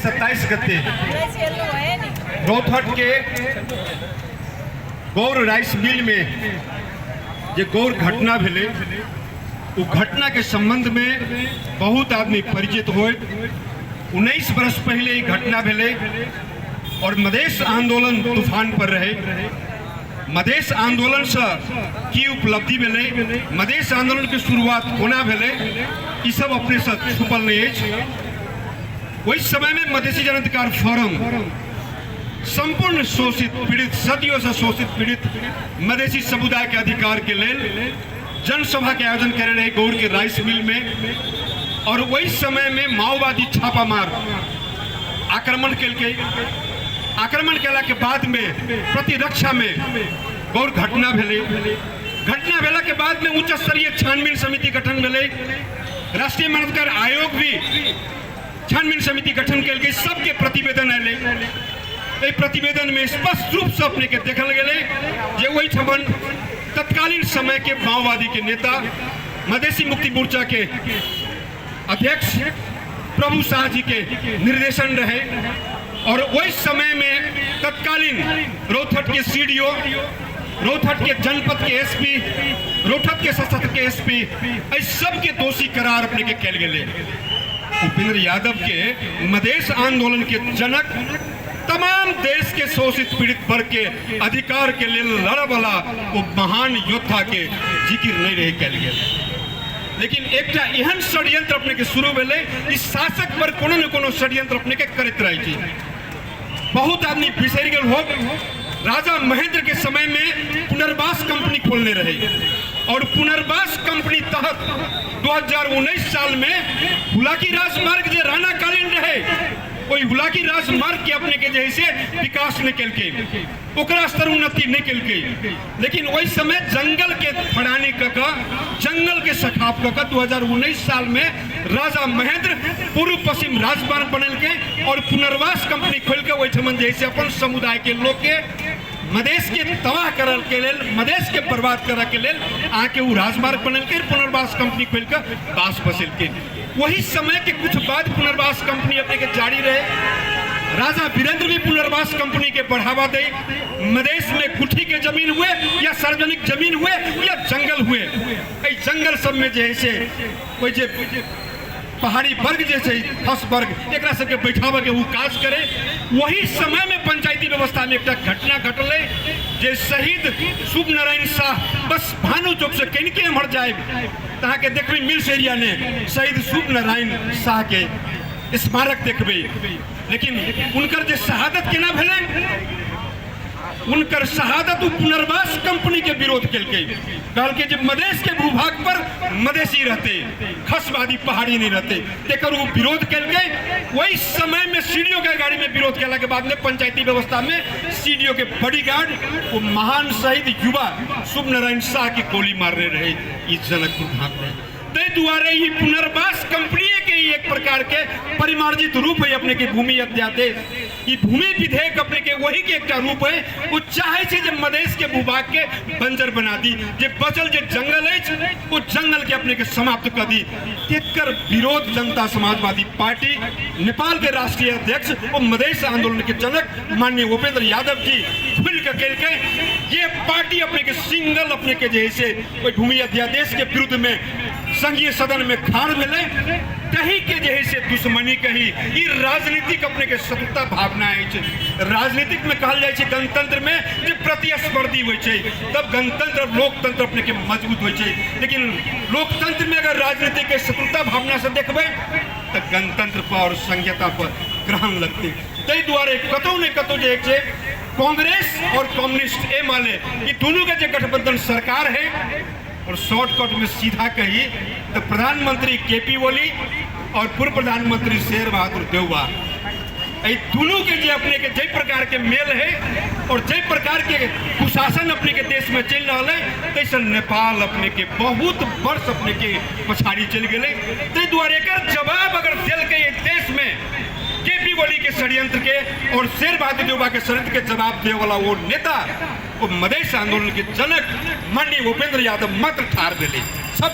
27 गते रौथट के गौर rice mill में जे गौर घटना भेले वो घटना के संबंध में बहुत आदमी परिचित हुए। 19 बरस पहले ये घटना भेले और मधेश आंदोलन तूफान पर रहे। मधेश आंदोलन से की उपलब्धि भेले, मधेश आंदोलन की शुरुआत कोना भेले, ये सब अपने साथ छुपल नहीं है। वही समय में मधेसी जन अधिकार फोरम संपूर्ण शोषित पीड़ित, सदियों से शोषित पीड़ित मधेसी समुदाय के अधिकार के लिए जनसभा के आयोजन करे रहे गौर के राइस मिल में। और वही समय में माओवादी छापामार आक्रमण के आक्रमण केला के बाद में प्रतिरक्षा में गौर घटना भेले। घटना भेला के बाद में उच्च स्तरीय छानबीन समिति गठन भेले। राष्ट्रीय मानवाधिकार आयोग भी छानबीन समिति गठन के लिए सबके प्रतिवेदन आए। प्रतिवेदन में स्पष्ट रूप से अपने के देखल गए जे वही ठमन तत्कालीन समय के माओवादी के नेता मधेसी मुक्ति मोर्चा के अध्यक्ष प्रभु शाह जी के निर्देशन रहे। और वही समय में तत्कालीन रौथट के सीडीओ, रौथट के जनपद के एसपी, रौथट के सशस्त्र के एसपी, इस सब के दोषी करार अपने के कैल गए। उपेंद्र यादव के मधेश आंदोलन के जनक, तमाम देश के शोषित पीड़ित वर्ग के अधिकार के लिए लड़ वाला वो महान योद्धा के जिक्र नहीं रहे कैल गए। लेकिन एक एहन षड्यंत्र अपने के शुरू भेले, इस शासक पर कोनो न कोनो षड्यंत्र अपने के करते रहे। बहुत आदमी बिसर गए हो। राजा महेंद्र के समय में पुनर्वास कंपनी खोलने रहे और पुनर्वास कंपनी तहत 2019 साल में हुलाकी राजमार्ग जो राणा कालीन रहे वही हुलाकी राजमार्ग के अपने के जैसे विकास नहीं कल के, ओकरा स्तर उन्नति नहीं कल के। लेकिन वही समय जंगल के फड़ानी का जंगल के सखाप का 2019 साल में राजा महेंद्र पूर्व पश्चिम राजमार्ग बनल के और पुनर्वास कंपनी खोल के वही जैसे अपन समुदाय के लोग के मधेश के तबाह करल के लेल, मधेश के बर्बाद करे के लेल आके वो राजमार्ग बनल के पुनर्वास कंपनी खोल के बास बसल के। वही समय के कुछ बाद पुनर्वास कंपनी अपने के जारी रहे। राजा वीरेंद्र भी पुनर्वास कंपनी के बढ़ावा दे। मधेश में गुठी के जमीन हुए या सार्वजनिक जमीन हुए या जंगल हुए, जंगल सब में जैसे कोई जे पहाड़ी वर्ग जैसे फस वर्ग एक सबके बैठाव के वो काज करे। वही समय में पंचायती व्यवस्था में एक घटना घटल जे शहीद शुभ नारायण शाह बस भानु चौक से कनिके मर जाए तहाँ के देखबे मिल्स एरिया ने शहीद शुभ नारायण शाह के स्मारक देखबे। लेकिन उनकर जे शहादत केना भेले, उनकर शहादत पुनर्वास कंपनी के विरोध कल के जब मधेश के भूभाग पर मधेसी रहते, खसवादी पहाड़ी नहीं रहते, तेकर वो विरोध कल के। वही समय में सीडीओ के गाड़ी में विरोध केला के बाद में पंचायती व्यवस्था में सीडीओ के बॉडीगार्ड वो महान शहीद युवा शुभ नारायण शाह की गोली मारने रहे इस जनकपुर भाग में। द्वारे ये पुनर्वास कंपनी के एक प्रकार के परिमार्जित रूप है अपने के भूमि अध्यादेश। ये भूमि विधेयक अपने के वही के एक रूप है। वो चाहे से जब मधेश के भूभाग के बंजर बना दी, जे बचल जे जंगल है वो जंगल के अपने के समाप्त कर दी। तेकर विरोध जनता समाजवादी पार्टी नेपाल के राष्ट्रीय अध्यक्ष और मधेश आंदोलन के जनक माननीय उपेंद्र यादव जी खुल के ये पार्टी अपने के सिंगल अपने के जैसे कोई भूमि अध्यादेश के विरुद्ध में संघीय सदन में खाड़ मिले कहीं के जैसे दुश्मनी कही ये राजनीतिक अपने के शत्रुता भावना है। राजनीतिक में कहल जाए गणतंत्र में जो प्रतिस्पर्धी हो तब गणतंत्र लोकतंत्र अपने के मजबूत हो। लेकिन लोकतंत्र में अगर राजनीतिक के शत्रुता भावना से देखबे तो गणतंत्र पर और संहिता पर ग्रहण लगते। तई द्वारे कतौ ने कतौ जे कांग्रेस और कम्युनिस्ट ए माले ये दोनों के जो गठबंधन सरकार है और शॉर्टकट में सीधा कही तो प्रधानमंत्री केपी ओली और पूर्व प्रधानमंत्री शेर बहादुर देवबा दोनों के जे अपने के जय प्रकार के मेल है और जय प्रकार के कुशासन अपने के देश में चल रहा है तैसे नेपाल अपने के बहुत वर्ष अपने के पछाड़ी चल गए। ते द्वारे एकर जवाब अगर दिल के देश में केपी ओली के षड्यंत्र के और शेर बहादुर देवबा के षड्यंत्र के जवाब दे वाला वो नेता वो मधेश आंदोलन के जनक माननीय उपेंद्र यादव मात्र ठार दिले।